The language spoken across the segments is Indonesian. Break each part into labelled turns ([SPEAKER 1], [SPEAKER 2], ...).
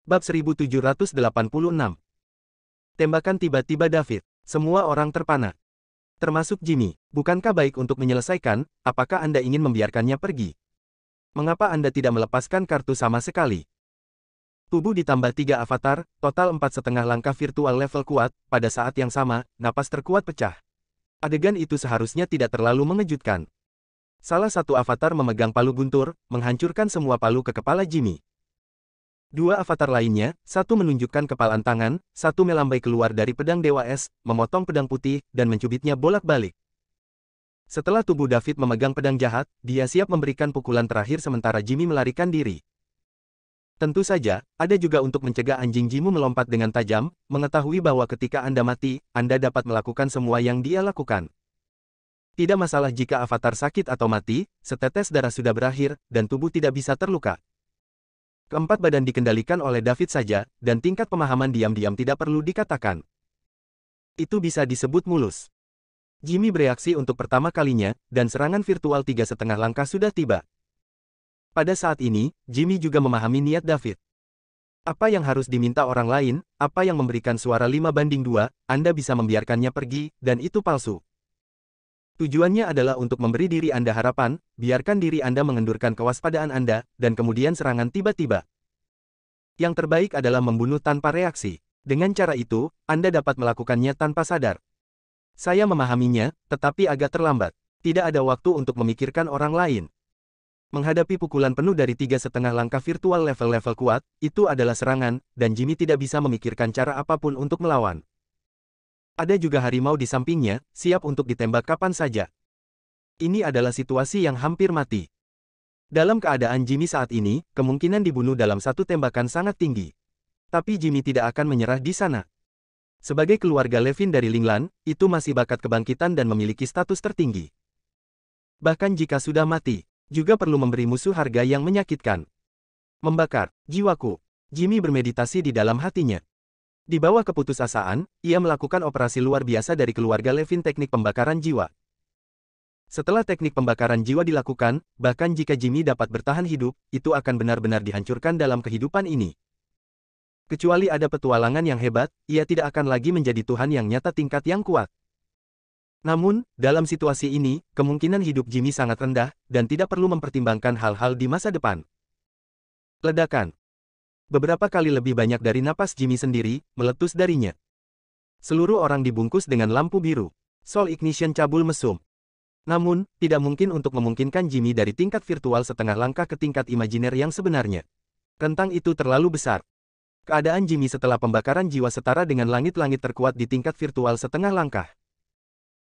[SPEAKER 1] Bab 1786. Tembakan tiba-tiba David. Semua orang terpana. Termasuk Jimmy. Bukankah baik untuk menyelesaikan? Apakah Anda ingin membiarkannya pergi? Mengapa Anda tidak melepaskan kartu sama sekali? Tubuh ditambah 3 avatar, total 4,5 langkah virtual level kuat. Pada saat yang sama, napas terkuat pecah. Adegan itu seharusnya tidak terlalu mengejutkan. Salah satu avatar memegang palu guntur, menghancurkan semua palu ke kepala Jimmy. Dua avatar lainnya, satu menunjukkan kepalan tangan, satu melambai keluar dari pedang Dewa Es, memotong pedang putih, dan mencubitnya bolak-balik. Setelah tubuh David memegang pedang jahat, dia siap memberikan pukulan terakhir sementara Jimmy melarikan diri. Tentu saja, ada juga untuk mencegah anjing Jimmy melompat dengan tajam, mengetahui bahwa ketika Anda mati, Anda dapat melakukan semua yang dia lakukan. Tidak masalah jika avatar sakit atau mati, setetes darah sudah berakhir, dan tubuh tidak bisa terluka. Keempat badan dikendalikan oleh David saja, dan tingkat pemahaman diam-diam tidak perlu dikatakan. Itu bisa disebut mulus. Jimmy bereaksi untuk pertama kalinya, dan serangan virtual 3,5 langkah sudah tiba. Pada saat ini, Jimmy juga memahami niat David. Apa yang harus diminta orang lain, apa yang memberikan suara 5-2, Anda bisa membiarkannya pergi, dan itu palsu. Tujuannya adalah untuk memberi diri Anda harapan, biarkan diri Anda mengendurkan kewaspadaan Anda, dan kemudian serangan tiba-tiba. Yang terbaik adalah membunuh tanpa reaksi. Dengan cara itu, Anda dapat melakukannya tanpa sadar. Saya memahaminya, tetapi agak terlambat. Tidak ada waktu untuk memikirkan orang lain. Menghadapi pukulan penuh dari 3,5 langkah virtual level-level kuat, itu adalah serangan, dan Jimmy tidak bisa memikirkan cara apapun untuk melawan. Ada juga harimau di sampingnya, siap untuk ditembak kapan saja. Ini adalah situasi yang hampir mati. Dalam keadaan Jimmy saat ini, kemungkinan dibunuh dalam satu tembakan sangat tinggi. Tapi Jimmy tidak akan menyerah di sana. Sebagai keluarga Levin dari Linglan, itu masih bakat kebangkitan dan memiliki status tertinggi. Bahkan jika sudah mati, juga perlu memberi musuh harga yang menyakitkan. Membakar jiwaku. Jimmy bermeditasi di dalam hatinya. Di bawah keputusasaan, ia melakukan operasi luar biasa dari keluarga Levin teknik pembakaran jiwa. Setelah teknik pembakaran jiwa dilakukan, bahkan jika Jimmy dapat bertahan hidup, itu akan benar-benar dihancurkan dalam kehidupan ini. Kecuali ada petualangan yang hebat, ia tidak akan lagi menjadi Tuhan yang nyata tingkat yang kuat. Namun, dalam situasi ini, kemungkinan hidup Jimmy sangat rendah, dan tidak perlu mempertimbangkan hal-hal di masa depan. Ledakan. Beberapa kali lebih banyak dari napas Jimmy sendiri, meletus darinya. Seluruh orang dibungkus dengan lampu biru. Soul Ignition cabul mesum. Namun, tidak mungkin untuk memungkinkan Jimmy dari tingkat virtual setengah langkah ke tingkat imajiner yang sebenarnya. Rentang itu terlalu besar. Keadaan Jimmy setelah pembakaran jiwa setara dengan langit-langit terkuat di tingkat virtual setengah langkah.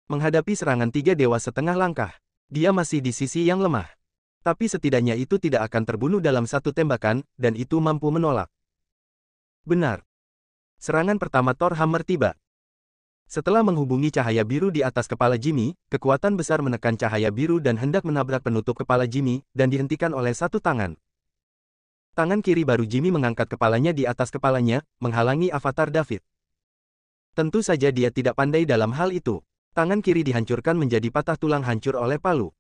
[SPEAKER 1] Menghadapi serangan 3 dewa setengah langkah, dia masih di sisi yang lemah. Tapi setidaknya itu tidak akan terbunuh dalam satu tembakan, dan itu mampu menolak. Benar. Serangan pertama Thor Hammer tiba. Setelah menghubungi cahaya biru di atas kepala Jimmy, kekuatan besar menekan cahaya biru dan hendak menabrak penutup kepala Jimmy, dan dihentikan oleh satu tangan. Tangan kiri baru Jimmy mengangkat kepalanya di atas kepalanya, menghalangi avatar David. Tentu saja dia tidak pandai dalam hal itu. Tangan kiri dihancurkan menjadi patah tulang hancur oleh palu.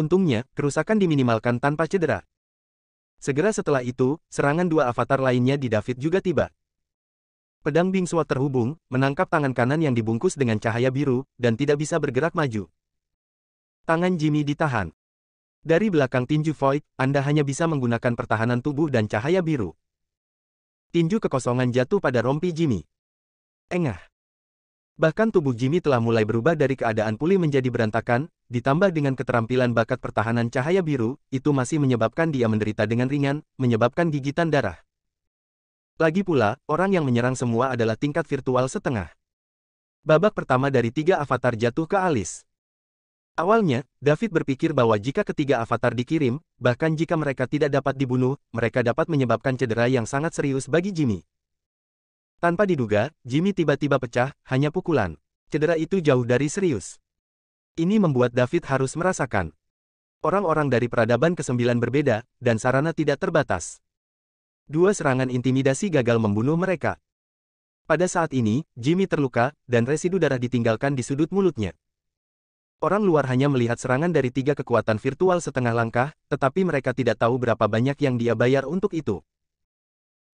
[SPEAKER 1] Untungnya, kerusakan diminimalkan tanpa cedera. Segera setelah itu, serangan dua avatar lainnya di David juga tiba. Pedang Bing Sword terhubung, menangkap tangan kanan yang dibungkus dengan cahaya biru, dan tidak bisa bergerak maju. Tangan Jimmy ditahan. Dari belakang tinju Void, Anda hanya bisa menggunakan pertahanan tubuh dan cahaya biru. Tinju kekosongan jatuh pada rompi Jimmy. Engah. Bahkan tubuh Jimmy telah mulai berubah dari keadaan pulih menjadi berantakan, ditambah dengan keterampilan bakat pertahanan cahaya biru, itu masih menyebabkan dia menderita dengan ringan, menyebabkan gigitan darah. Lagi pula, orang yang menyerang semua adalah tingkat virtual setengah. Babak pertama dari 3 avatar jatuh ke Alice. Awalnya, David berpikir bahwa jika ketiga avatar dikirim, bahkan jika mereka tidak dapat dibunuh, mereka dapat menyebabkan cedera yang sangat serius bagi Jimmy. Tanpa diduga, Jimmy tiba-tiba pecah, hanya pukulan. Cedera itu jauh dari serius. Ini membuat David harus merasakan. Orang-orang dari peradaban ke-9 berbeda, dan sarana tidak terbatas. 2 serangan intimidasi gagal membunuh mereka. Pada saat ini, Jimmy terluka, dan residu darah ditinggalkan di sudut mulutnya. Orang luar hanya melihat serangan dari 3 kekuatan virtual setengah langkah, tetapi mereka tidak tahu berapa banyak yang dia bayar untuk itu.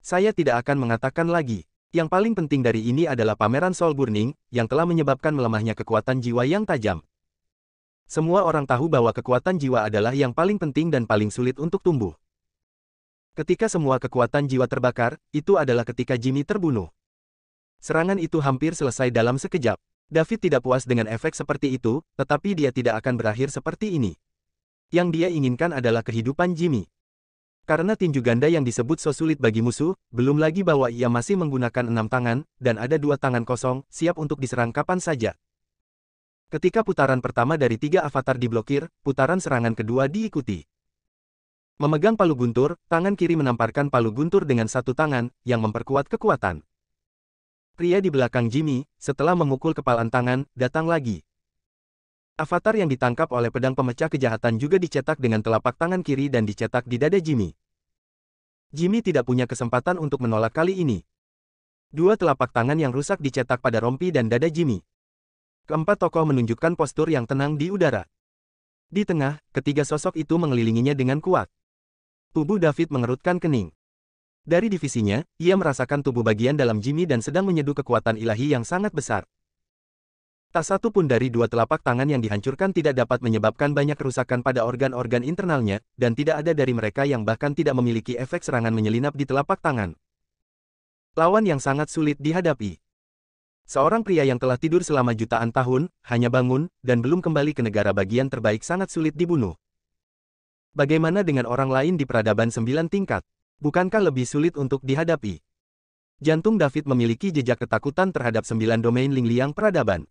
[SPEAKER 1] Saya tidak akan mengatakan lagi. Yang paling penting dari ini adalah pameran Soul Burning, yang telah menyebabkan melemahnya kekuatan jiwa yang tajam. Semua orang tahu bahwa kekuatan jiwa adalah yang paling penting dan paling sulit untuk tumbuh. Ketika semua kekuatan jiwa terbakar, itu adalah ketika Jimmy terbunuh. Serangan itu hampir selesai dalam sekejap. David tidak puas dengan efek seperti itu, tetapi dia tidak akan berakhir seperti ini. Yang dia inginkan adalah kehidupan Jimmy. Karena tinju ganda yang disebut so sulit bagi musuh, belum lagi bahwa ia masih menggunakan 6 tangan, dan ada 2 tangan kosong, siap untuk diserang kapan saja. Ketika putaran pertama dari 3 avatar diblokir, putaran serangan kedua diikuti. Memegang palu guntur, tangan kiri menamparkan palu guntur dengan 1 tangan, yang memperkuat kekuatan. Pria di belakang Jimmy, setelah memukul kepalan tangan, datang lagi. Avatar yang ditangkap oleh pedang pemecah kejahatan juga dicetak dengan telapak tangan kiri dan dicetak di dada Jimmy. Jimmy tidak punya kesempatan untuk menolak kali ini. 2 telapak tangan yang rusak dicetak pada rompi dan dada Jimmy. Keempat tokoh menunjukkan postur yang tenang di udara. Di tengah, ketiga sosok itu mengelilinginya dengan kuat. Tubuh David mengerutkan kening. Dari divisinya, ia merasakan tubuh bagian dalam Jimmy dan sedang menyeduh kekuatan ilahi yang sangat besar. Tak satu pun dari 2 telapak tangan yang dihancurkan tidak dapat menyebabkan banyak kerusakan pada organ-organ internalnya, dan tidak ada dari mereka yang bahkan tidak memiliki efek serangan menyelinap di telapak tangan. Lawan yang sangat sulit dihadapi. Seorang pria yang telah tidur selama jutaan tahun, hanya bangun, dan belum kembali ke negara bagian terbaik sangat sulit dibunuh. Bagaimana dengan orang lain di peradaban 9 tingkat? Bukankah lebih sulit untuk dihadapi? Jantung David memiliki jejak ketakutan terhadap 9 domain Ling Liang peradaban.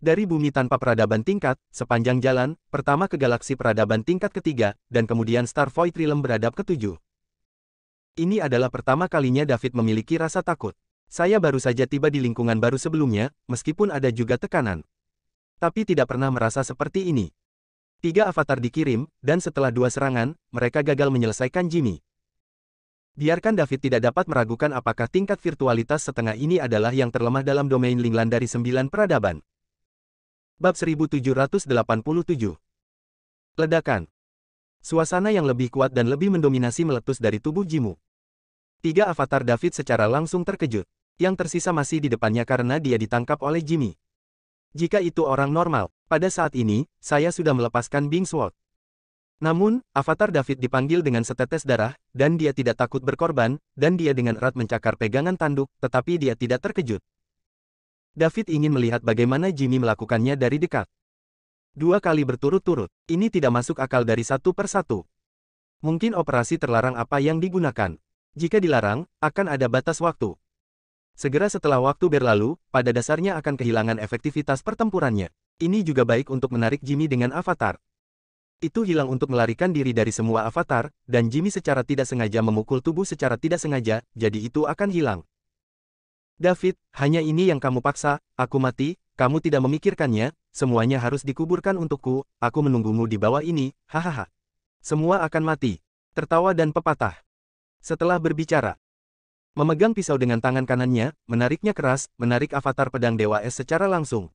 [SPEAKER 1] Dari bumi tanpa peradaban tingkat, sepanjang jalan, pertama ke galaksi peradaban tingkat ketiga, dan kemudian Star Void Realm beradab ke-7. Ini adalah pertama kalinya David memiliki rasa takut. Saya baru saja tiba di lingkungan baru sebelumnya, meskipun ada juga tekanan. Tapi tidak pernah merasa seperti ini. 3 avatar dikirim, dan setelah 2 serangan, mereka gagal menyelesaikan Jimmy. Biarkan David tidak dapat meragukan apakah tingkat virtualitas setengah ini adalah yang terlemah dalam domain Linglan dari 9 peradaban. Bab 1787. Ledakan. Suasana yang lebih kuat dan lebih mendominasi meletus dari tubuh Jimmy. 3 avatar David secara langsung terkejut. Yang tersisa masih di depannya karena dia ditangkap oleh Jimmy. Jika itu orang normal, pada saat ini, saya sudah melepaskan Bing Sword. Namun, avatar David dipanggil dengan setetes darah, dan dia tidak takut berkorban, dan dia dengan erat mencakar pegangan tanduk, tetapi dia tidak terkejut. David ingin melihat bagaimana Jimmy melakukannya dari dekat. 2 kali berturut-turut, ini tidak masuk akal dari satu persatu. Mungkin operasi terlarang apa yang digunakan. Jika dilarang, akan ada batas waktu. Segera setelah waktu berlalu, pada dasarnya akan kehilangan efektivitas pertempurannya. Ini juga baik untuk menarik Jimmy dengan avatar. Itu hilang untuk melarikan diri dari semua avatar, dan Jimmy secara tidak sengaja memukul tubuh secara tidak sengaja, jadi itu akan hilang. David, hanya ini yang kamu paksa, aku mati, kamu tidak memikirkannya, semuanya harus dikuburkan untukku, aku menunggumu di bawah ini, hahaha. Semua akan mati. Tertawa dan pepatah. Setelah berbicara, memegang pisau dengan tangan kanannya, menariknya keras, menarik avatar pedang Dewa Es secara langsung.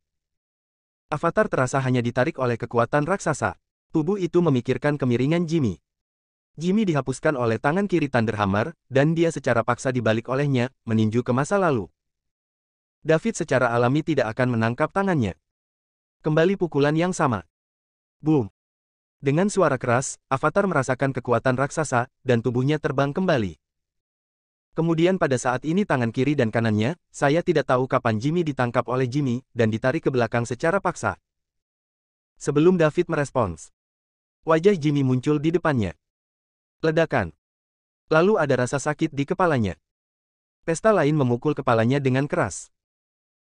[SPEAKER 1] Avatar terasa hanya ditarik oleh kekuatan raksasa. Tubuh itu memikirkan kemiringan Jimmy. Jimmy dihapuskan oleh tangan kiri Thunderhammer, dan dia secara paksa dibalik olehnya, meninju ke masa lalu. David secara alami tidak akan menangkap tangannya. Kembali pukulan yang sama. Boom. Dengan suara keras, avatar merasakan kekuatan raksasa, dan tubuhnya terbang kembali. Kemudian pada saat ini tangan kiri dan kanannya, saya tidak tahu kapan Jimmy ditangkap oleh Jimmy, dan ditarik ke belakang secara paksa. Sebelum David merespons, wajah Jimmy muncul di depannya. Ledakan. Lalu ada rasa sakit di kepalanya. Pesta lain memukul kepalanya dengan keras.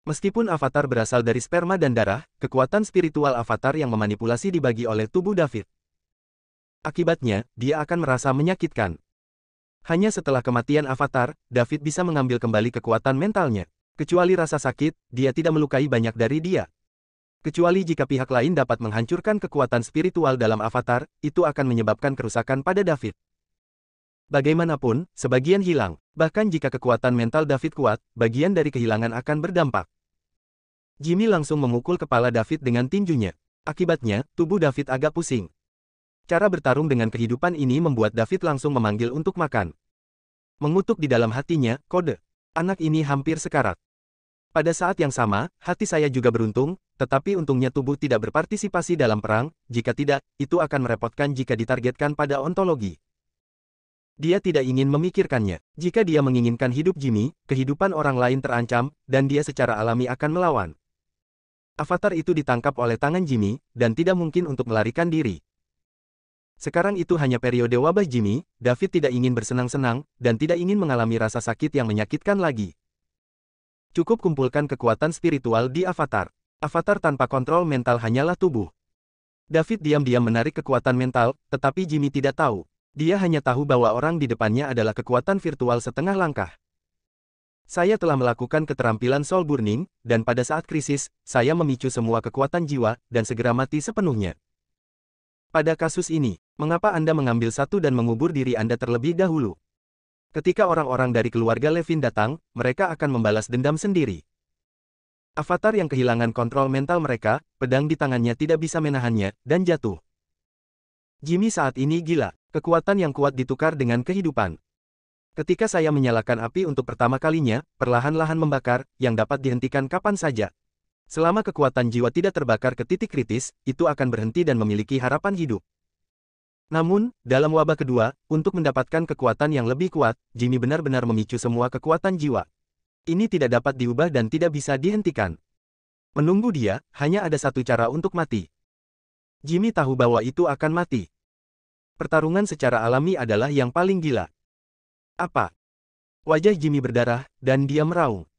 [SPEAKER 1] Meskipun avatar berasal dari sperma dan darah, kekuatan spiritual avatar yang memanipulasi dibagi oleh tubuh David. Akibatnya, dia akan merasa menyakitkan. Hanya setelah kematian avatar, David bisa mengambil kembali kekuatan mentalnya. Kecuali rasa sakit, dia tidak melukai banyak dari dia. Kecuali jika pihak lain dapat menghancurkan kekuatan spiritual dalam avatar, itu akan menyebabkan kerusakan pada David. Bagaimanapun, sebagian hilang. Bahkan jika kekuatan mental David kuat, bagian dari kehilangan akan berdampak. Jimmy langsung memukul kepala David dengan tinjunya. Akibatnya, tubuh David agak pusing. Cara bertarung dengan kehidupan ini membuat David langsung memanggil untuk makan. Mengutuk di dalam hatinya, kode. Anak ini hampir sekarat. Pada saat yang sama, hati saya juga beruntung, tetapi untungnya tubuh tidak berpartisipasi dalam perang, jika tidak, itu akan merepotkan jika ditargetkan pada ontologi. Dia tidak ingin memikirkannya. Jika dia menginginkan hidup Jimmy, kehidupan orang lain terancam, dan dia secara alami akan melawan. Avatar itu ditangkap oleh tangan Jimmy, dan tidak mungkin untuk melarikan diri. Sekarang itu hanya periode wabah Jimmy, David tidak ingin bersenang-senang, dan tidak ingin mengalami rasa sakit yang menyakitkan lagi. Cukup kumpulkan kekuatan spiritual di Avatar. Avatar tanpa kontrol mental hanyalah tubuh. David diam-diam menarik kekuatan mental, tetapi Jimmy tidak tahu. Dia hanya tahu bahwa orang di depannya adalah kekuatan virtual setengah langkah. Saya telah melakukan keterampilan Soul Burning, dan pada saat krisis, saya memicu semua kekuatan jiwa, dan segera mati sepenuhnya. Pada kasus ini, mengapa Anda mengambil satu dan mengubur diri Anda terlebih dahulu? Ketika orang-orang dari keluarga Levin datang, mereka akan membalas dendam sendiri. Avatar yang kehilangan kontrol mental mereka, pedang di tangannya tidak bisa menahannya, dan jatuh. Jimmy saat ini gila, kekuatan yang kuat ditukar dengan kehidupan. Ketika saya menyalakan api untuk pertama kalinya, perlahan-lahan membakar, yang dapat dihentikan kapan saja. Selama kekuatan jiwa tidak terbakar ke titik kritis, itu akan berhenti dan memiliki harapan hidup. Namun, dalam wabah kedua, untuk mendapatkan kekuatan yang lebih kuat, Jimmy benar-benar memicu semua kekuatan jiwa. Ini tidak dapat diubah dan tidak bisa dihentikan. Menunggu dia, hanya ada satu cara untuk mati. Jimmy tahu bahwa itu akan mati. Pertarungan secara alami adalah yang paling gila. Apa? Wajah Jimmy berdarah, dan dia meraung.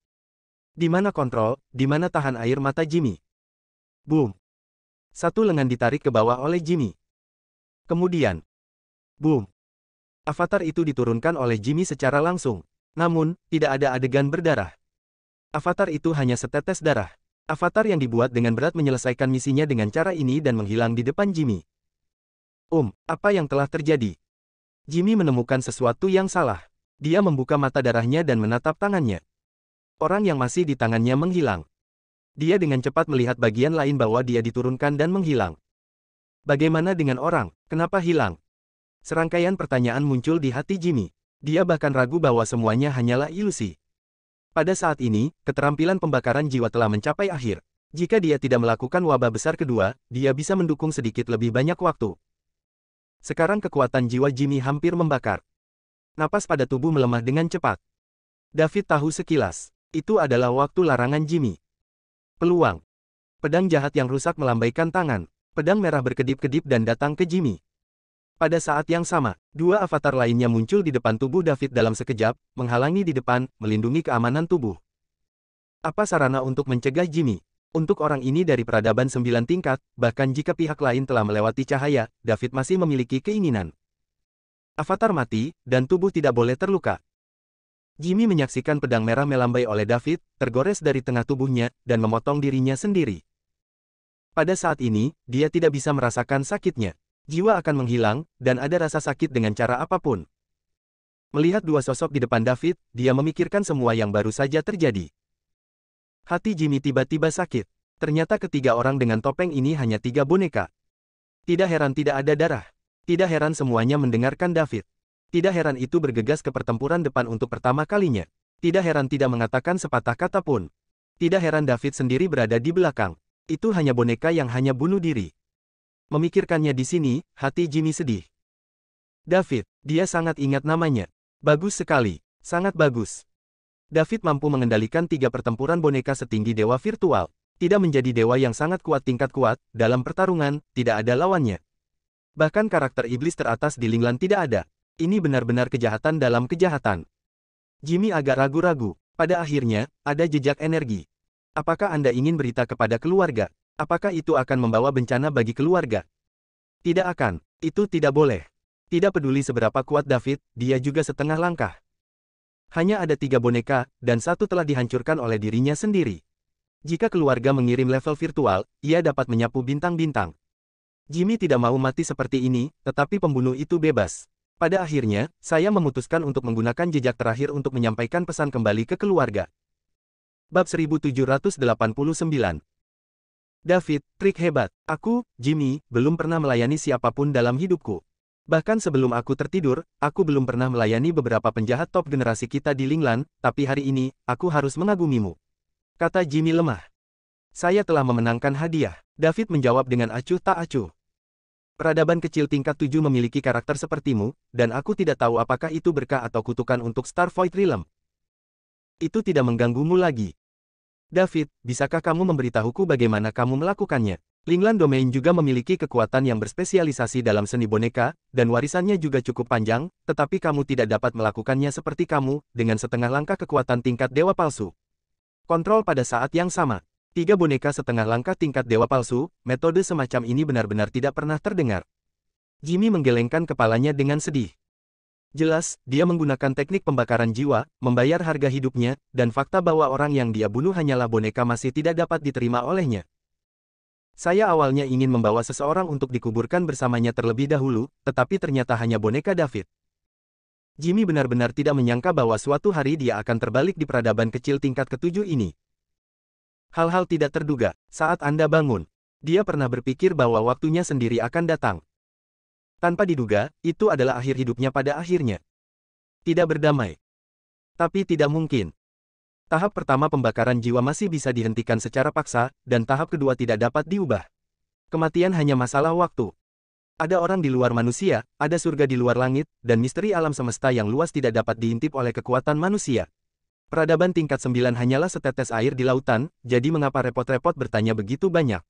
[SPEAKER 1] Di mana kontrol, di mana tahan air mata Jimmy? Boom! Satu lengan ditarik ke bawah oleh Jimmy. Kemudian, boom! Avatar itu diturunkan oleh Jimmy secara langsung. Namun, tidak ada adegan berdarah. Avatar itu hanya setetes darah. Avatar yang dibuat dengan berat menyelesaikan misinya dengan cara ini dan menghilang di depan Jimmy. Apa yang telah terjadi? Jimmy menemukan sesuatu yang salah. Dia membuka mata darahnya dan menatap tangannya. Orang yang masih di tangannya menghilang. Dia dengan cepat melihat bagian lain bahwa dia diturunkan dan menghilang. Bagaimana dengan orang? Kenapa hilang? Serangkaian pertanyaan muncul di hati Jimmy. Dia bahkan ragu bahwa semuanya hanyalah ilusi. Pada saat ini, keterampilan pembakaran jiwa telah mencapai akhir. Jika dia tidak melakukan wabah besar kedua, dia bisa mendukung sedikit lebih banyak waktu. Sekarang kekuatan jiwa Jimmy hampir membakar. Napas pada tubuh melemah dengan cepat. David tahu sekilas. Itu adalah waktu larangan Jimmy. Peluang. Pedang jahat yang rusak melambaikan tangan. Pedang merah berkedip-kedip dan datang ke Jimmy. Pada saat yang sama, dua avatar lainnya muncul di depan tubuh David dalam sekejap, menghalangi di depan, melindungi keamanan tubuh. Apa sarana untuk mencegah Jimmy? Untuk orang ini dari peradaban 9 tingkat, bahkan jika pihak lain telah melewati cahaya, David masih memiliki keinginan. Avatar mati, dan tubuh tidak boleh terluka. Jimmy menyaksikan pedang merah melambai oleh David, tergores dari tengah tubuhnya, dan memotong dirinya sendiri. Pada saat ini, dia tidak bisa merasakan sakitnya. Jiwa akan menghilang, dan ada rasa sakit dengan cara apapun. Melihat dua sosok di depan David, dia memikirkan semua yang baru saja terjadi. Hati Jimmy tiba-tiba sakit. Ternyata ketiga orang dengan topeng ini hanya 3 boneka. Tidak heran tidak ada darah. Tidak heran semuanya mendengarkan David. Tidak heran itu bergegas ke pertempuran depan untuk pertama kalinya. Tidak heran tidak mengatakan sepatah kata pun. Tidak heran David sendiri berada di belakang. Itu hanya boneka yang hanya bunuh diri. Memikirkannya di sini, hati Jimmy sedih. David, dia sangat ingat namanya. Bagus sekali, sangat bagus. David mampu mengendalikan 3 pertempuran boneka setinggi dewa virtual. Tidak menjadi dewa yang sangat kuat tingkat kuat, dalam pertarungan, tidak ada lawannya. Bahkan karakter iblis teratas di Linglan tidak ada. Ini benar-benar kejahatan dalam kejahatan. Jimmy agak ragu-ragu. Pada akhirnya, ada jejak energi. Apakah Anda ingin berita kepada keluarga? Apakah itu akan membawa bencana bagi keluarga? Tidak akan. Itu tidak boleh. Tidak peduli seberapa kuat David, dia juga setengah langkah. Hanya ada 3 boneka, dan 1 telah dihancurkan oleh dirinya sendiri. Jika keluarga mengirim level virtual, ia dapat menyapu bintang-bintang. Jimmy tidak mau mati seperti ini, tetapi pembunuh itu bebas. Pada akhirnya, saya memutuskan untuk menggunakan jejak terakhir untuk menyampaikan pesan kembali ke keluarga. Bab 1789. David, trik hebat. Aku, Jimmy, belum pernah melayani siapapun dalam hidupku. Bahkan sebelum aku tertidur, aku belum pernah melayani beberapa penjahat top generasi kita di Linglan, tapi hari ini, aku harus mengagumimu. Kata Jimmy lemah. Saya telah memenangkan hadiah. David menjawab dengan acuh tak acuh. Peradaban kecil tingkat 7 memiliki karakter sepertimu, dan aku tidak tahu apakah itu berkah atau kutukan untuk Star Void Realm. Itu tidak mengganggumu lagi. David, bisakah kamu memberitahuku bagaimana kamu melakukannya? Linglan Domain juga memiliki kekuatan yang berspesialisasi dalam seni boneka, dan warisannya juga cukup panjang, tetapi kamu tidak dapat melakukannya seperti kamu, dengan setengah langkah kekuatan tingkat dewa palsu. Kontrol pada saat yang sama. 3 boneka setengah langkah tingkat dewa palsu, metode semacam ini benar-benar tidak pernah terdengar. Jimmy menggelengkan kepalanya dengan sedih. Jelas, dia menggunakan teknik pembakaran jiwa, membayar harga hidupnya, dan fakta bahwa orang yang dia bunuh hanyalah boneka masih tidak dapat diterima olehnya. Saya awalnya ingin membawa seseorang untuk dikuburkan bersamanya terlebih dahulu, tetapi ternyata hanya boneka David. Jimmy benar-benar tidak menyangka bahwa suatu hari dia akan terbalik di peradaban kecil tingkat ke-7 ini. Hal-hal tidak terduga, saat Anda bangun. Dia pernah berpikir bahwa waktunya sendiri akan datang. Tanpa diduga, itu adalah akhir hidupnya pada akhirnya. Tidak berdamai. Tapi tidak mungkin. Tahap pertama pembakaran jiwa masih bisa dihentikan secara paksa, dan tahap kedua tidak dapat diubah. Kematian hanya masalah waktu. Ada orang di luar manusia, ada surga di luar langit, dan misteri alam semesta yang luas tidak dapat diintip oleh kekuatan manusia. Peradaban tingkat 9 hanyalah setetes air di lautan, jadi mengapa repot-repot bertanya begitu banyak?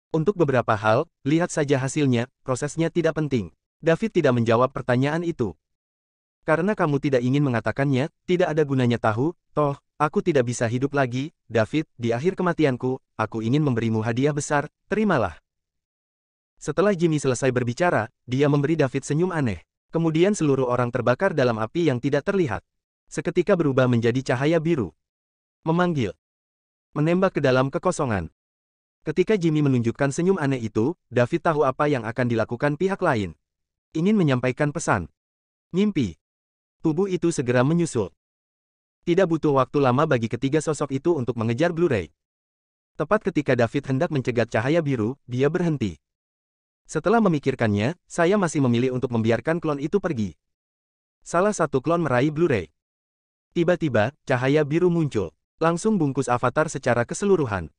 [SPEAKER 1] Untuk beberapa hal, lihat saja hasilnya, prosesnya tidak penting. David tidak menjawab pertanyaan itu. Karena kamu tidak ingin mengatakannya, tidak ada gunanya tahu, toh, aku tidak bisa hidup lagi, David, di akhir kematianku, aku ingin memberimu hadiah besar, terimalah. Setelah Jimmy selesai berbicara, dia memberi David senyum aneh. Kemudian seluruh orang terbakar dalam api yang tidak terlihat. Seketika berubah menjadi cahaya biru. Memanggil. Menembak ke dalam kekosongan. Ketika Jimmy menunjukkan senyum aneh itu, David tahu apa yang akan dilakukan pihak lain. Ingin menyampaikan pesan. Mimpi. Tubuh itu segera menyusul. Tidak butuh waktu lama bagi ketiga sosok itu untuk mengejar Blu-ray. Tepat ketika David hendak mencegat cahaya biru, dia berhenti. Setelah memikirkannya, saya masih memilih untuk membiarkan klon itu pergi. Salah satu klon meraih Blu-ray. Tiba-tiba, cahaya biru muncul. Langsung bungkus avatar secara keseluruhan.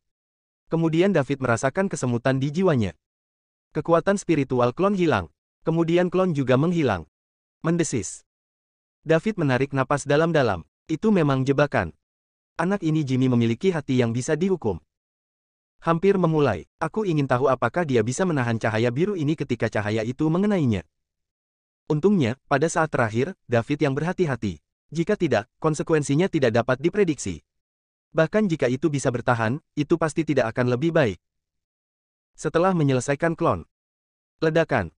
[SPEAKER 1] Kemudian David merasakan kesemutan di jiwanya. Kekuatan spiritual klon hilang. Kemudian klon juga menghilang. Mendesis. David menarik napas dalam-dalam. Itu memang jebakan. Anak ini Jimmy memiliki hati yang bisa dihukum. Hampir memulai. Aku ingin tahu apakah dia bisa menahan cahaya biru ini ketika cahaya itu mengenainya. Untungnya, pada saat terakhir, David yang berhati-hati. Jika tidak, konsekuensinya tidak dapat diprediksi. Bahkan jika itu bisa bertahan, itu pasti tidak akan lebih baik. Setelah menyelesaikan klon. Ledakan.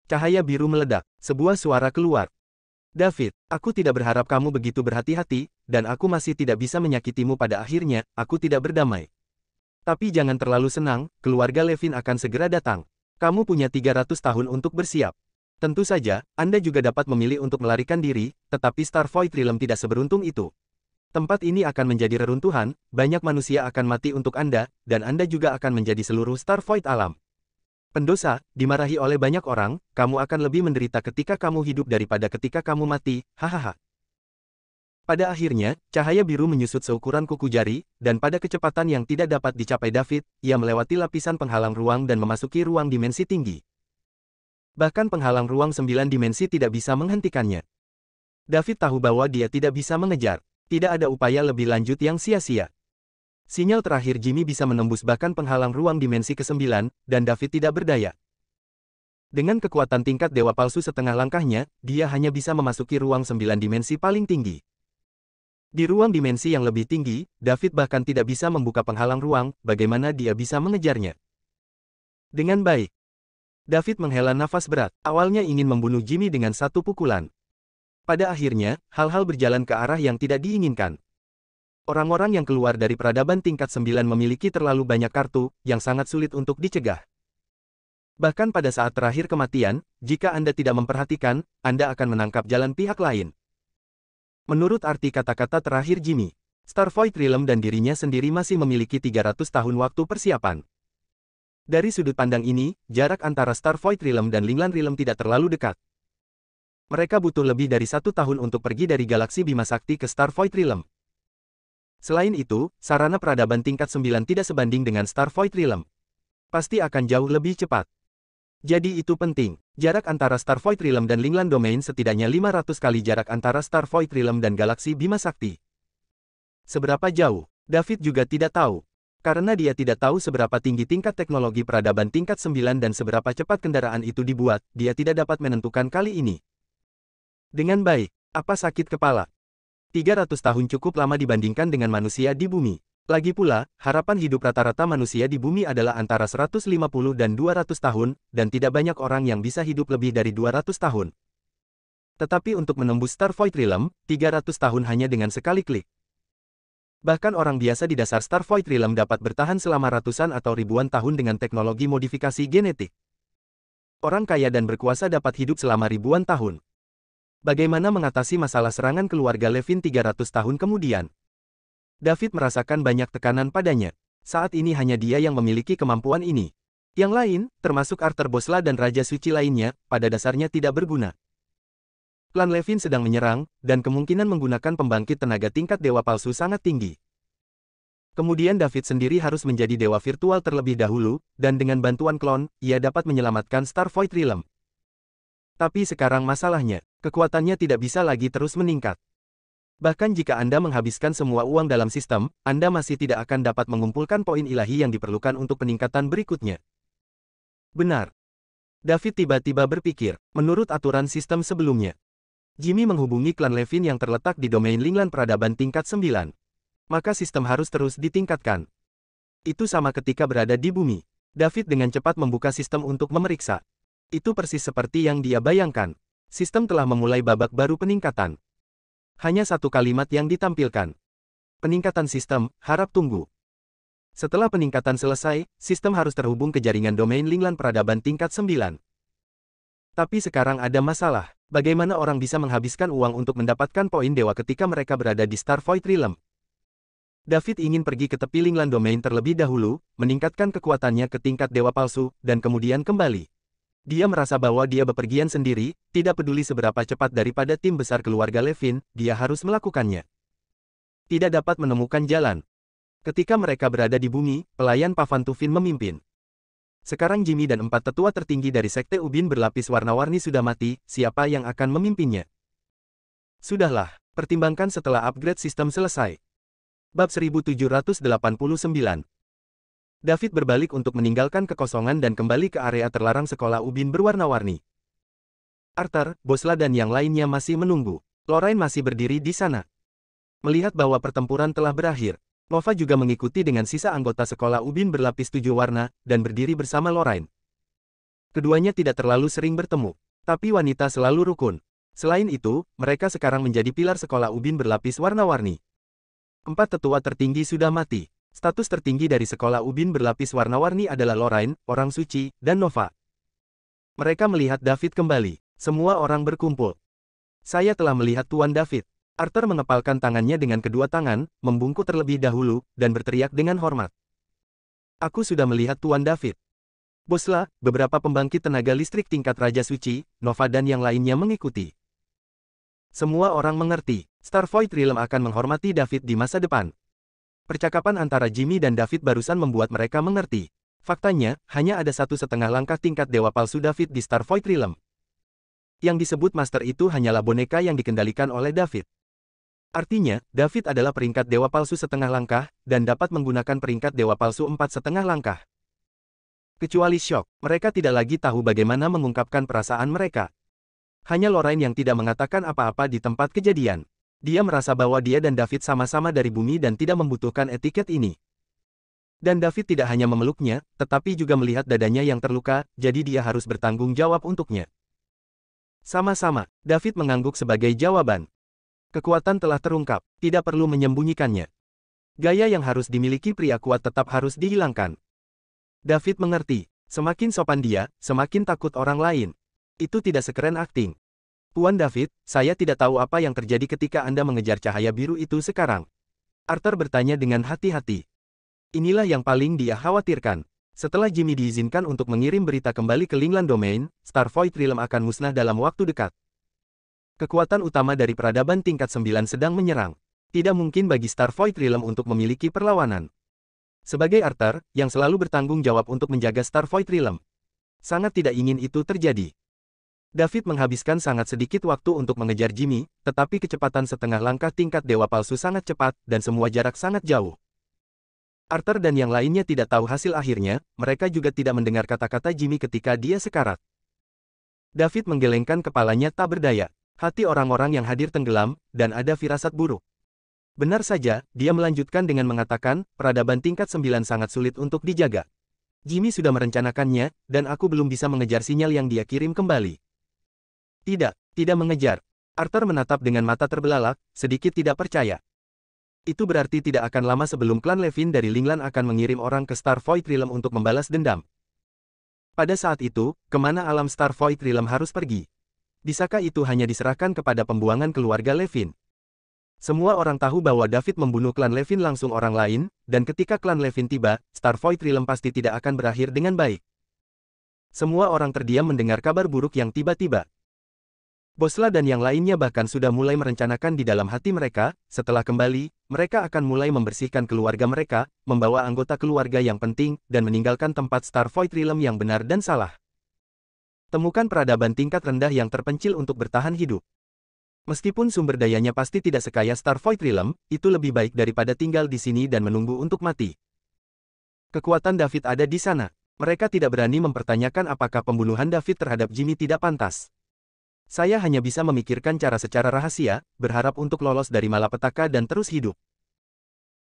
[SPEAKER 1] Cahaya biru meledak. Sebuah suara keluar. David, aku tidak berharap kamu begitu berhati-hati, dan aku masih tidak bisa menyakitimu pada akhirnya, aku tidak berdamai. Tapi jangan terlalu senang, keluarga Levin akan segera datang. Kamu punya 300 tahun untuk bersiap. Tentu saja, Anda juga dapat memilih untuk melarikan diri, tetapi Star Void Realm tidak seberuntung itu. Tempat ini akan menjadi reruntuhan, banyak manusia akan mati untuk Anda, dan Anda juga akan menjadi seluruh Star Void alam. Pendosa, dimarahi oleh banyak orang, kamu akan lebih menderita ketika kamu hidup daripada ketika kamu mati, hahaha. Pada akhirnya, cahaya biru menyusut seukuran kuku jari, dan pada kecepatan yang tidak dapat dicapai David, ia melewati lapisan penghalang ruang dan memasuki ruang dimensi tinggi. Bahkan penghalang ruang 9 dimensi tidak bisa menghentikannya. David tahu bahwa dia tidak bisa mengejar. Tidak ada upaya lebih lanjut yang sia-sia. Sinyal terakhir Jimmy bisa menembus bahkan penghalang ruang dimensi ke-9, dan David tidak berdaya. Dengan kekuatan tingkat dewa palsu setengah langkahnya, dia hanya bisa memasuki ruang 9 dimensi paling tinggi. Di ruang dimensi yang lebih tinggi, David bahkan tidak bisa membuka penghalang ruang, bagaimana dia bisa mengejarnya. Dengan baik. David menghela nafas berat, awalnya ingin membunuh Jimmy dengan satu pukulan. Pada akhirnya, hal-hal berjalan ke arah yang tidak diinginkan. Orang-orang yang keluar dari peradaban tingkat 9 memiliki terlalu banyak kartu, yang sangat sulit untuk dicegah. Bahkan pada saat terakhir kematian, jika Anda tidak memperhatikan, Anda akan menangkap jalan pihak lain. Menurut arti kata-kata terakhir Jimmy, Star Void Realm dan dirinya sendiri masih memiliki 300 tahun waktu persiapan. Dari sudut pandang ini, jarak antara Star Void Realm dan Linglan Realm tidak terlalu dekat. Mereka butuh lebih dari 1 tahun untuk pergi dari galaksi Bima Sakti ke Star Void Realm. Selain itu, sarana peradaban tingkat 9 tidak sebanding dengan Star Void Realm. Pasti akan jauh lebih cepat. Jadi itu penting. Jarak antara Star Void Realm dan Linglan Domain setidaknya 500 kali jarak antara Star Void Realm dan galaksi Bima Sakti. Seberapa jauh? David juga tidak tahu. Karena dia tidak tahu seberapa tinggi tingkat teknologi peradaban tingkat 9 dan seberapa cepat kendaraan itu dibuat, dia tidak dapat menentukan kali ini. Dengan baik, apa sakit kepala? 300 tahun cukup lama dibandingkan dengan manusia di bumi. Lagi pula, harapan hidup rata-rata manusia di bumi adalah antara 150 dan 200 tahun, dan tidak banyak orang yang bisa hidup lebih dari 200 tahun. Tetapi untuk menembus Star Void Realm, 300 tahun hanya dengan sekali klik. Bahkan orang biasa di dasar Star Void Realm dapat bertahan selama ratusan atau ribuan tahun dengan teknologi modifikasi genetik. Orang kaya dan berkuasa dapat hidup selama ribuan tahun. Bagaimana mengatasi masalah serangan keluarga Levin 300 tahun kemudian? David merasakan banyak tekanan padanya. Saat ini hanya dia yang memiliki kemampuan ini. Yang lain, termasuk Arthur Bosla dan Raja Suci lainnya, pada dasarnya tidak berguna. Klan Levin sedang menyerang, dan kemungkinan menggunakan pembangkit tenaga tingkat dewa palsu sangat tinggi. Kemudian David sendiri harus menjadi dewa virtual terlebih dahulu, dan dengan bantuan klon, ia dapat menyelamatkan Star Void Realm. Tapi sekarang masalahnya, kekuatannya tidak bisa lagi terus meningkat. Bahkan jika Anda menghabiskan semua uang dalam sistem, Anda masih tidak akan dapat mengumpulkan poin ilahi yang diperlukan untuk peningkatan berikutnya. Benar. David tiba-tiba berpikir, menurut aturan sistem sebelumnya. Jimmy menghubungi klan Levin yang terletak di domain Linglan peradaban tingkat 9. Maka sistem harus terus ditingkatkan. Itu sama ketika berada di bumi. David dengan cepat membuka sistem untuk memeriksa. Itu persis seperti yang dia bayangkan. Sistem telah memulai babak baru peningkatan. Hanya satu kalimat yang ditampilkan. Peningkatan sistem, harap tunggu. Setelah peningkatan selesai, sistem harus terhubung ke jaringan domain Linglan peradaban tingkat 9. Tapi sekarang ada masalah. Bagaimana orang bisa menghabiskan uang untuk mendapatkan poin dewa ketika mereka berada di Star Void Realm? David ingin pergi ke tepi Linglan domain terlebih dahulu, meningkatkan kekuatannya ke tingkat dewa palsu, dan kemudian kembali. Dia merasa bahwa dia bepergian sendiri, tidak peduli seberapa cepat daripada tim besar keluarga Levin, dia harus melakukannya. Tidak dapat menemukan jalan. Ketika mereka berada di bumi, pelayan Pavan Tufin memimpin. Sekarang Jimmy dan 4 tetua tertinggi dari Sekte Ubin berlapis warna-warni sudah mati, siapa yang akan memimpinnya? Sudahlah, pertimbangkan setelah upgrade sistem selesai. Bab 1789. David berbalik untuk meninggalkan kekosongan dan kembali ke area terlarang sekolah Ubin berwarna-warni. Arthur, Bosla dan yang lainnya masih menunggu. Lorraine masih berdiri di sana. Melihat bahwa pertempuran telah berakhir, Nova juga mengikuti dengan sisa anggota sekolah Ubin berlapis 7 warna, dan berdiri bersama Lorraine. Keduanya tidak terlalu sering bertemu, tapi wanita selalu rukun. Selain itu, mereka sekarang menjadi pilar sekolah Ubin berlapis warna-warni. 4 tetua tertinggi sudah mati. Status tertinggi dari sekolah Ubin berlapis warna-warni adalah Lorraine, Orang Suci, dan Nova. Mereka melihat David kembali. Semua orang berkumpul. Saya telah melihat Tuan David. Arthur mengepalkan tangannya dengan kedua tangan, membungkuk terlebih dahulu, dan berteriak dengan hormat. Aku sudah melihat Tuan David. Bosla, beberapa pembangkit tenaga listrik tingkat Raja Suci, Nova dan yang lainnya mengikuti. Semua orang mengerti, Star Void Realm akan menghormati David di masa depan. Percakapan antara Jimmy dan David barusan membuat mereka mengerti. Faktanya, hanya ada 1,5 langkah tingkat dewa palsu David di Star Void Realm. Yang disebut Master itu hanyalah boneka yang dikendalikan oleh David. Artinya, David adalah peringkat dewa palsu 1/2 langkah, dan dapat menggunakan peringkat dewa palsu 4,5 langkah. Kecuali shock, mereka tidak lagi tahu bagaimana mengungkapkan perasaan mereka. Hanya Lorraine yang tidak mengatakan apa-apa di tempat kejadian. Dia merasa bahwa dia dan David sama-sama dari bumi dan tidak membutuhkan etiket ini. Dan David tidak hanya memeluknya, tetapi juga melihat dadanya yang terluka, jadi dia harus bertanggung jawab untuknya. Sama-sama, David mengangguk sebagai jawaban. Kekuatan telah terungkap, tidak perlu menyembunyikannya. Gaya yang harus dimiliki pria kuat tetap harus dihilangkan. David mengerti, semakin sopan dia, semakin takut orang lain. Itu tidak sekeren akting. Tuan David, saya tidak tahu apa yang terjadi ketika Anda mengejar cahaya biru itu sekarang. Arthur bertanya dengan hati-hati. Inilah yang paling dia khawatirkan. Setelah Jimmy diizinkan untuk mengirim berita kembali ke Linglan Domain, Star Void Realm akan musnah dalam waktu dekat. Kekuatan utama dari peradaban tingkat 9 sedang menyerang. Tidak mungkin bagi Star Void Realm untuk memiliki perlawanan. Sebagai Arthur, yang selalu bertanggung jawab untuk menjaga Star Void Realm, sangat tidak ingin itu terjadi. David menghabiskan sangat sedikit waktu untuk mengejar Jimmy, tetapi kecepatan setengah langkah tingkat dewa palsu sangat cepat, dan semua jarak sangat jauh. Arthur dan yang lainnya tidak tahu hasil akhirnya, mereka juga tidak mendengar kata-kata Jimmy ketika dia sekarat. David menggelengkan kepalanya tak berdaya. Hati orang-orang yang hadir tenggelam, dan ada firasat buruk. Benar saja, dia melanjutkan dengan mengatakan, peradaban tingkat 9 sangat sulit untuk dijaga. Jimmy sudah merencanakannya, dan aku belum bisa mengejar sinyal yang dia kirim kembali. Tidak mengejar. Arthur menatap dengan mata terbelalak, sedikit tidak percaya. Itu berarti tidak akan lama sebelum klan Levin dari Linglan akan mengirim orang ke Star Void Realm untuk membalas dendam. Pada saat itu, kemana alam Star Void Realm harus pergi? Bisakah itu hanya diserahkan kepada pembuangan keluarga Levin? Semua orang tahu bahwa David membunuh klan Levin langsung orang lain, dan ketika klan Levin tiba, Star Void Realm pasti tidak akan berakhir dengan baik. Semua orang terdiam mendengar kabar buruk yang tiba-tiba. Bosla dan yang lainnya bahkan sudah mulai merencanakan di dalam hati mereka, setelah kembali, mereka akan mulai membersihkan keluarga mereka, membawa anggota keluarga yang penting, dan meninggalkan tempat Star Void Realm yang benar dan salah. Temukan peradaban tingkat rendah yang terpencil untuk bertahan hidup. Meskipun sumber dayanya pasti tidak sekaya Star Void Realm, itu lebih baik daripada tinggal di sini dan menunggu untuk mati. Kekuatan David ada di sana. Mereka tidak berani mempertanyakan apakah pembunuhan David terhadap Jimmy tidak pantas. Saya hanya bisa memikirkan cara secara rahasia, berharap untuk lolos dari malapetaka dan terus hidup.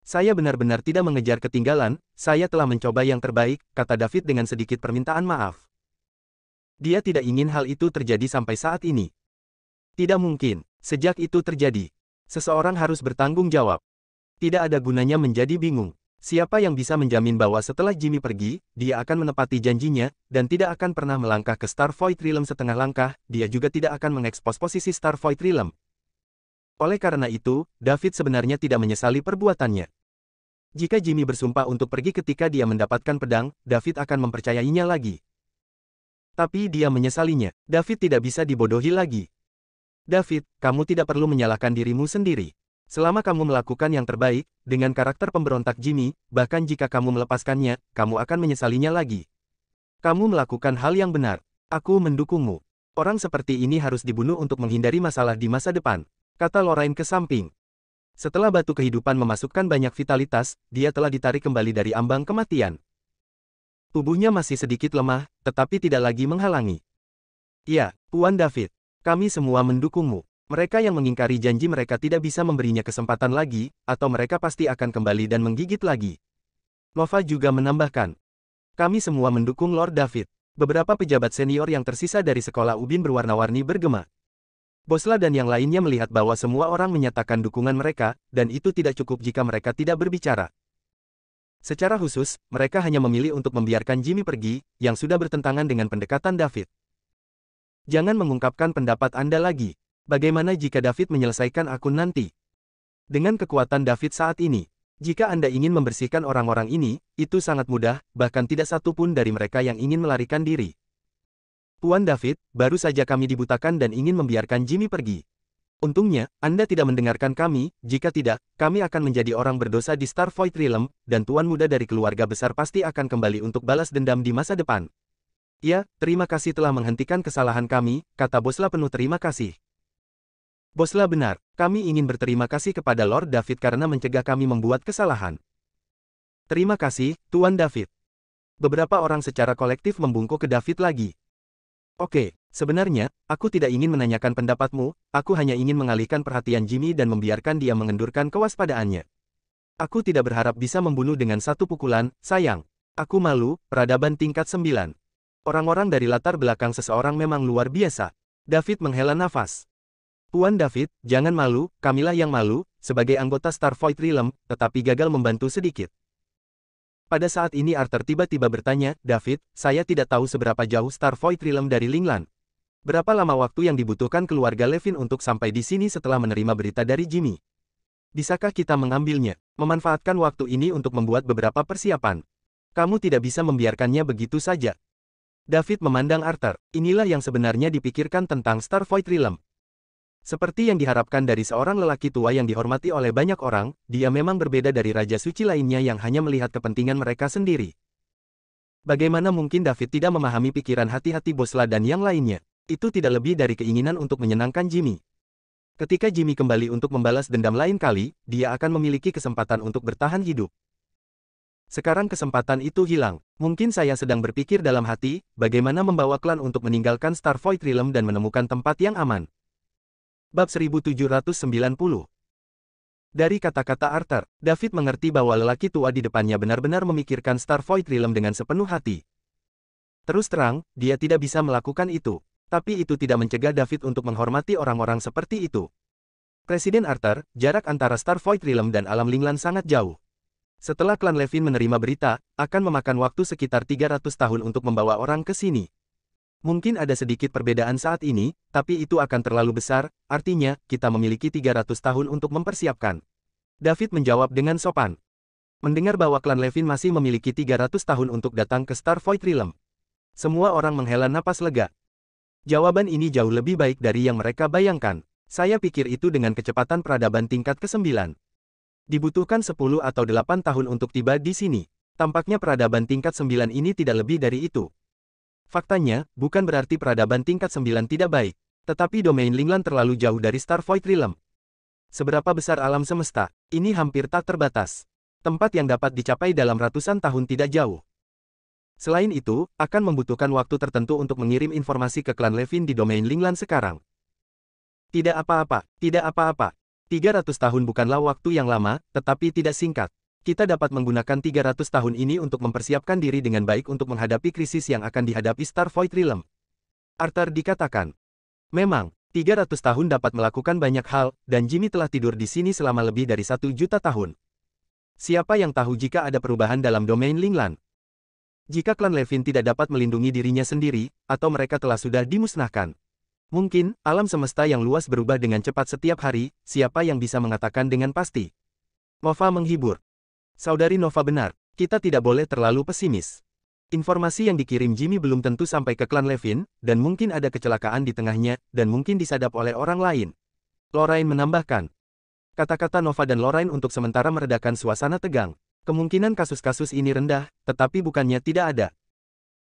[SPEAKER 1] Saya benar-benar tidak mengejar ketinggalan, saya telah mencoba yang terbaik, kata David dengan sedikit permintaan maaf. Dia tidak ingin hal itu terjadi sampai saat ini. Tidak mungkin, sejak itu terjadi. Seseorang harus bertanggung jawab. Tidak ada gunanya menjadi bingung. Siapa yang bisa menjamin bahwa setelah Jimmy pergi, dia akan menepati janjinya, dan tidak akan pernah melangkah ke Star Void Realm setengah langkah, dia juga tidak akan mengekspos posisi Star Void Realm. Oleh karena itu, David sebenarnya tidak menyesali perbuatannya. Jika Jimmy bersumpah untuk pergi ketika dia mendapatkan pedang, David akan mempercayainya lagi. Tapi dia menyesalinya. David tidak bisa dibodohi lagi. David, kamu tidak perlu menyalahkan dirimu sendiri. Selama kamu melakukan yang terbaik, dengan karakter pemberontak Jimmy, bahkan jika kamu melepaskannya, kamu akan menyesalinya lagi. Kamu melakukan hal yang benar. Aku mendukungmu. Orang seperti ini harus dibunuh untuk menghindari masalah di masa depan, kata Lorraine ke samping. Setelah batu kehidupan memasukkan banyak vitalitas, dia telah ditarik kembali dari ambang kematian. Tubuhnya masih sedikit lemah, tetapi tidak lagi menghalangi. Ya, Tuan David, kami semua mendukungmu. Mereka yang mengingkari janji mereka tidak bisa memberinya kesempatan lagi, atau mereka pasti akan kembali dan menggigit lagi. Nova juga menambahkan. Kami semua mendukung Lord David. Beberapa pejabat senior yang tersisa dari sekolah ubin berwarna-warni bergema. Bosla dan yang lainnya melihat bahwa semua orang menyatakan dukungan mereka, dan itu tidak cukup jika mereka tidak berbicara. Secara khusus, mereka hanya memilih untuk membiarkan Jimmy pergi, yang sudah bertentangan dengan pendekatan David. Jangan mengungkapkan pendapat Anda lagi. Bagaimana jika David menyelesaikan akun nanti? Dengan kekuatan David saat ini, jika Anda ingin membersihkan orang-orang ini, itu sangat mudah, bahkan tidak satu pun dari mereka yang ingin melarikan diri. Tuan David, baru saja kami dibutakan dan ingin membiarkan Jimmy pergi. Untungnya, Anda tidak mendengarkan kami, jika tidak, kami akan menjadi orang berdosa di Star Void Realm, dan tuan muda dari keluarga besar pasti akan kembali untuk balas dendam di masa depan. Ya, terima kasih telah menghentikan kesalahan kami, kata Bosla penuh terima kasih. Bosla benar, kami ingin berterima kasih kepada Lord David karena mencegah kami membuat kesalahan. Terima kasih, Tuan David. Beberapa orang secara kolektif membungkuk ke David lagi. Oke, sebenarnya, aku tidak ingin menanyakan pendapatmu, aku hanya ingin mengalihkan perhatian Jimmy dan membiarkan dia mengendurkan kewaspadaannya. Aku tidak berharap bisa membunuh dengan satu pukulan, sayang. Aku malu, peradaban tingkat 9. Orang-orang dari latar belakang seseorang memang luar biasa. David menghela nafas. Tuan David, jangan malu, kamilah yang malu, sebagai anggota Star Void Realm, tetapi gagal membantu sedikit. Pada saat ini Arthur tiba-tiba bertanya, David, saya tidak tahu seberapa jauh Star Void Realm dari Linglan. Berapa lama waktu yang dibutuhkan keluarga Levin untuk sampai di sini setelah menerima berita dari Jimmy? Bisakah kita mengambilnya, memanfaatkan waktu ini untuk membuat beberapa persiapan? Kamu tidak bisa membiarkannya begitu saja. David memandang Arthur. Inilah yang sebenarnya dipikirkan tentang Star Void Realm. Seperti yang diharapkan dari seorang lelaki tua yang dihormati oleh banyak orang, dia memang berbeda dari Raja Suci lainnya yang hanya melihat kepentingan mereka sendiri. Bagaimana mungkin David tidak memahami pikiran hati-hati Bosla dan yang lainnya? Itu tidak lebih dari keinginan untuk menyenangkan Jimmy. Ketika Jimmy kembali untuk membalas dendam lain kali, dia akan memiliki kesempatan untuk bertahan hidup. Sekarang kesempatan itu hilang. Mungkin saya sedang berpikir dalam hati, bagaimana membawa klan untuk meninggalkan Star Void Realm dan menemukan tempat yang aman. Bab 1790. Dari kata-kata Arthur, David mengerti bahwa lelaki tua di depannya benar-benar memikirkan Star Void Realm dengan sepenuh hati. Terus terang, dia tidak bisa melakukan itu. Tapi itu tidak mencegah David untuk menghormati orang-orang seperti itu. Presiden Arthur, jarak antara Star Void Realm dan alam Linglan sangat jauh. Setelah klan Levin menerima berita, akan memakan waktu sekitar 300 tahun untuk membawa orang ke sini. Mungkin ada sedikit perbedaan saat ini, tapi itu akan terlalu besar, artinya, kita memiliki 300 tahun untuk mempersiapkan. David menjawab dengan sopan. Mendengar bahwa klan Levin masih memiliki 300 tahun untuk datang ke Star Void Realm. Semua orang menghela napas lega. Jawaban ini jauh lebih baik dari yang mereka bayangkan. Saya pikir itu dengan kecepatan peradaban tingkat ke-9. Dibutuhkan 10 atau 8 tahun untuk tiba di sini. Tampaknya peradaban tingkat 9 ini tidak lebih dari itu. Faktanya, bukan berarti peradaban tingkat 9 tidak baik. Tetapi domain Linglan terlalu jauh dari Star Void Realm. Seberapa besar alam semesta, ini hampir tak terbatas. Tempat yang dapat dicapai dalam ratusan tahun tidak jauh. Selain itu, akan membutuhkan waktu tertentu untuk mengirim informasi ke klan Levin di domain Linglan sekarang. Tidak apa-apa, tidak apa-apa. 300 tahun bukanlah waktu yang lama, tetapi tidak singkat. Kita dapat menggunakan 300 tahun ini untuk mempersiapkan diri dengan baik untuk menghadapi krisis yang akan dihadapi Star Void Realm. Arthur dikatakan. Memang, 300 tahun dapat melakukan banyak hal, dan Jimmy telah tidur di sini selama lebih dari 1 juta tahun. Siapa yang tahu jika ada perubahan dalam domain Linglan? Jika klan Levin tidak dapat melindungi dirinya sendiri, atau mereka telah sudah dimusnahkan. Mungkin, alam semesta yang luas berubah dengan cepat setiap hari, siapa yang bisa mengatakan dengan pasti? Nova menghibur. Saudari Nova benar, kita tidak boleh terlalu pesimis. Informasi yang dikirim Jimmy belum tentu sampai ke klan Levin, dan mungkin ada kecelakaan di tengahnya, dan mungkin disadap oleh orang lain. Lorraine menambahkan. Kata-kata Nova dan Lorraine untuk sementara meredakan suasana tegang. Kemungkinan kasus-kasus ini rendah, tetapi bukannya tidak ada.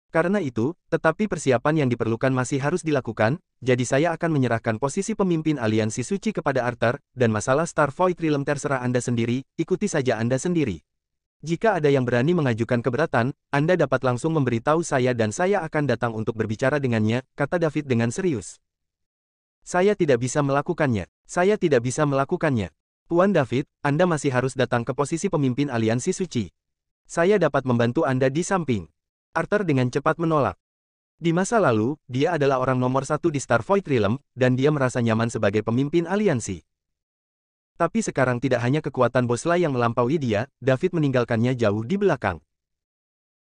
[SPEAKER 1] Karena itu, tetapi persiapan yang diperlukan masih harus dilakukan, jadi saya akan menyerahkan posisi pemimpin aliansi suci kepada Arthur, dan masalah Star Void Realm terserah Anda sendiri, ikuti saja Anda sendiri. Jika ada yang berani mengajukan keberatan, Anda dapat langsung memberitahu saya dan saya akan datang untuk berbicara dengannya, kata David dengan serius. Saya tidak bisa melakukannya. Saya tidak bisa melakukannya. Tuan David, Anda masih harus datang ke posisi pemimpin aliansi suci. Saya dapat membantu Anda di samping. Arthur dengan cepat menolak. Di masa lalu, dia adalah orang nomor 1 di Star Void Realm, dan dia merasa nyaman sebagai pemimpin aliansi. Tapi sekarang tidak hanya kekuatan Bosla yang melampaui dia, David meninggalkannya jauh di belakang.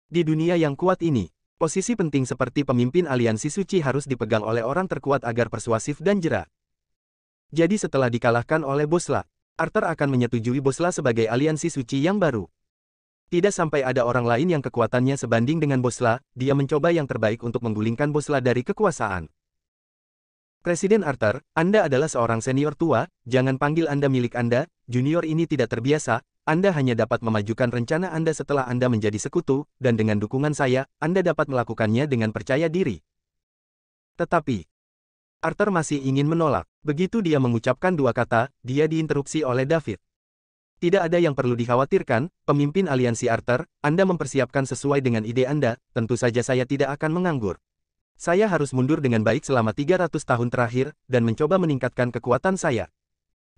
[SPEAKER 1] Di dunia yang kuat ini, posisi penting seperti pemimpin aliansi suci harus dipegang oleh orang terkuat agar persuasif dan jera. Jadi setelah dikalahkan oleh Bosla, Arthur akan menyetujui Bosla sebagai aliansi suci yang baru. Tidak sampai ada orang lain yang kekuatannya sebanding dengan Bosla, dia mencoba yang terbaik untuk menggulingkan Bosla dari kekuasaan. Presiden Arthur, Anda adalah seorang senior tua, jangan panggil Anda milik Anda, junior ini tidak terbiasa, Anda hanya dapat memajukan rencana Anda setelah Anda menjadi sekutu, dan dengan dukungan saya, Anda dapat melakukannya dengan percaya diri. Tetapi, Arthur masih ingin menolak. Begitu dia mengucapkan dua kata, dia diinterupsi oleh David. Tidak ada yang perlu dikhawatirkan, pemimpin aliansi Arthur, Anda mempersiapkan sesuai dengan ide Anda, tentu saja saya tidak akan menganggur. Saya harus mundur dengan baik selama 300 tahun terakhir, dan mencoba meningkatkan kekuatan saya.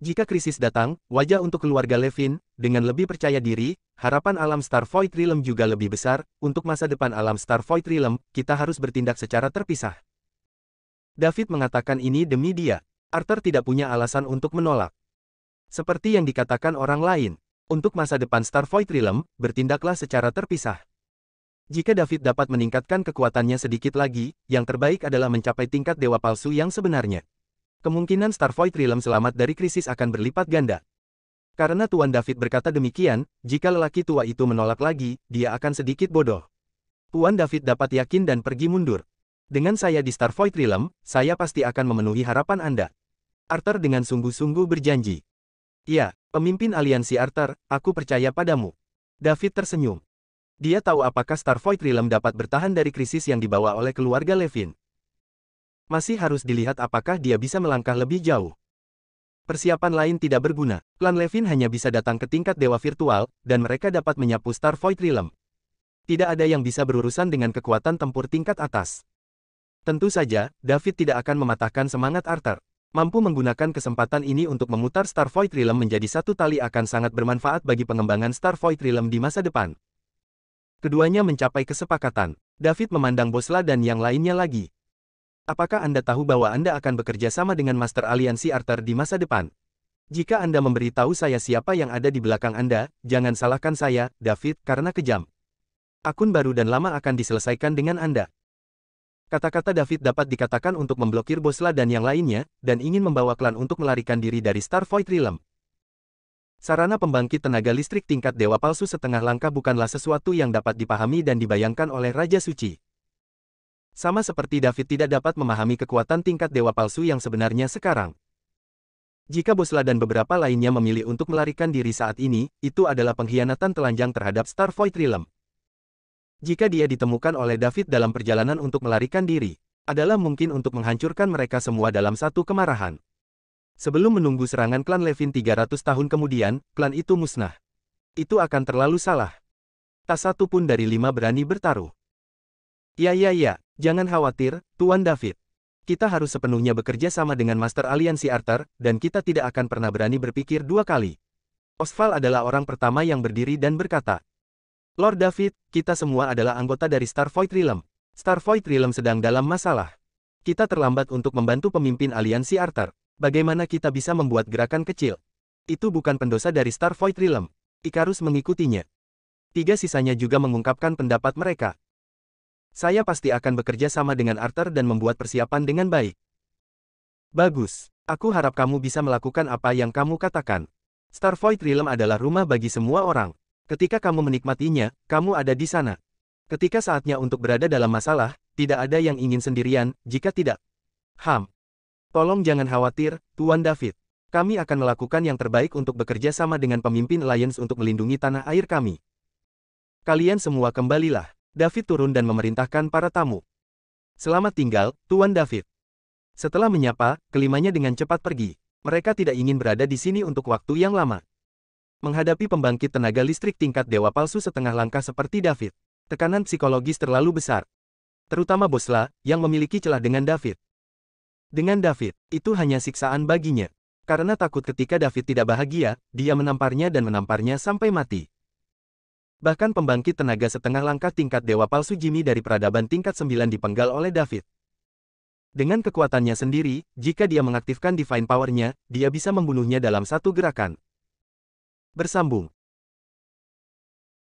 [SPEAKER 1] Jika krisis datang, wajah untuk keluarga Levin, dengan lebih percaya diri, harapan alam Star Void Realm juga lebih besar, untuk masa depan alam Star Void Realm, kita harus bertindak secara terpisah. David mengatakan ini demi dia. Arthur tidak punya alasan untuk menolak. Seperti yang dikatakan orang lain, untuk masa depan Star Void Realm, bertindaklah secara terpisah. Jika David dapat meningkatkan kekuatannya sedikit lagi, yang terbaik adalah mencapai tingkat dewa palsu yang sebenarnya. Kemungkinan Star Void Realm selamat dari krisis akan berlipat ganda. Karena Tuan David berkata demikian, jika lelaki tua itu menolak lagi, dia akan sedikit bodoh. Tuan David dapat yakin dan pergi mundur. Dengan saya di Starvoid Realm, saya pasti akan memenuhi harapan Anda. Arthur dengan sungguh-sungguh berjanji. Ya, pemimpin aliansi Arthur, aku percaya padamu. David tersenyum. Dia tahu apakah Starvoid Realm dapat bertahan dari krisis yang dibawa oleh keluarga Levin. Masih harus dilihat apakah dia bisa melangkah lebih jauh. Persiapan lain tidak berguna. Klan Levin hanya bisa datang ke tingkat dewa virtual, dan mereka dapat menyapu Starvoid Realm. Tidak ada yang bisa berurusan dengan kekuatan tempur tingkat atas. Tentu saja, David tidak akan mematahkan semangat Arthur. Mampu menggunakan kesempatan ini untuk memutar Starvoid Realm menjadi satu tali akan sangat bermanfaat bagi pengembangan Starvoid Realm di masa depan. Keduanya mencapai kesepakatan. David memandang Bosla dan yang lainnya lagi. Apakah Anda tahu bahwa Anda akan bekerja sama dengan Master Aliansi Arthur di masa depan? Jika Anda memberitahu saya siapa yang ada di belakang Anda, jangan salahkan saya, David, karena kejam. Akun baru dan lama akan diselesaikan dengan Anda. Kata-kata David dapat dikatakan untuk memblokir Bosla dan yang lainnya, dan ingin membawa klan untuk melarikan diri dari Starvoid Realm. Sarana pembangkit tenaga listrik tingkat dewa palsu setengah langkah bukanlah sesuatu yang dapat dipahami dan dibayangkan oleh Raja Suci. Sama seperti David tidak dapat memahami kekuatan tingkat dewa palsu yang sebenarnya sekarang. Jika Bosla dan beberapa lainnya memilih untuk melarikan diri saat ini, itu adalah pengkhianatan telanjang terhadap Starvoid Realm. Jika dia ditemukan oleh David dalam perjalanan untuk melarikan diri, adalah mungkin untuk menghancurkan mereka semua dalam satu kemarahan. Sebelum menunggu serangan klan Levin 300 tahun kemudian, klan itu musnah. Itu akan terlalu salah. Tak satu pun dari 5 berani bertaruh. Ya, jangan khawatir, Tuan David. Kita harus sepenuhnya bekerja sama dengan Master Aliansi Arthur, dan kita tidak akan pernah berani berpikir dua kali. Osval adalah orang pertama yang berdiri dan berkata, Lord David, kita semua adalah anggota dari Starvoid Realm. Starvoid Realm sedang dalam masalah. Kita terlambat untuk membantu pemimpin Aliansi Arthur. Bagaimana kita bisa membuat gerakan kecil? Itu bukan pendosa dari Starvoid Realm. Icarus mengikutinya. 3 sisanya juga mengungkapkan pendapat mereka. Saya pasti akan bekerja sama dengan Arthur dan membuat persiapan dengan baik. Bagus. Aku harap kamu bisa melakukan apa yang kamu katakan. Starvoid Realm adalah rumah bagi semua orang. Ketika kamu menikmatinya, kamu ada di sana. Ketika saatnya untuk berada dalam masalah, tidak ada yang ingin sendirian, jika tidak. Tolong jangan khawatir, Tuan David. Kami akan melakukan yang terbaik untuk bekerja sama dengan pemimpin Alliance untuk melindungi tanah air kami. Kalian semua kembalilah. David turun dan memerintahkan para tamu. Selamat tinggal, Tuan David. Setelah menyapa, kelimanya dengan cepat pergi. Mereka tidak ingin berada di sini untuk waktu yang lama. Menghadapi pembangkit tenaga listrik tingkat dewa palsu setengah langkah seperti David, tekanan psikologis terlalu besar. Terutama Bosla, yang memiliki celah dengan David. Dengan David, itu hanya siksaan baginya. Karena takut ketika David tidak bahagia, dia menamparnya dan menamparnya sampai mati. Bahkan pembangkit tenaga setengah langkah tingkat dewa palsu Jimmy dari peradaban tingkat 9 dipenggal oleh David. Dengan kekuatannya sendiri, jika dia mengaktifkan Divine Power-nya, dia bisa membunuhnya dalam satu gerakan. Bersambung.